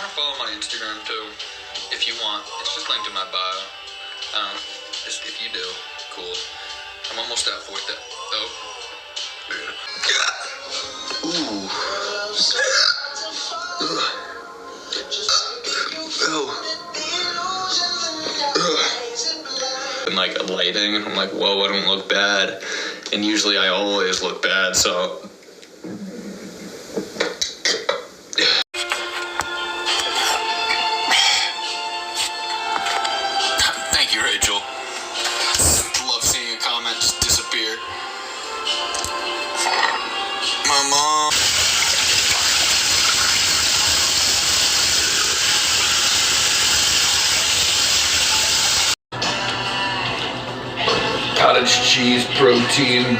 follow my Instagram too, if you want. It's just linked in my bio. Just if you do, cool. I'm almost at 4th. Oh. Ooh. And like lighting, I'm like, whoa, I don't look bad. And usually I always look bad, so. Thank you, Rachel. Love seeing a comment just disappear. My mom. Cottage cheese protein.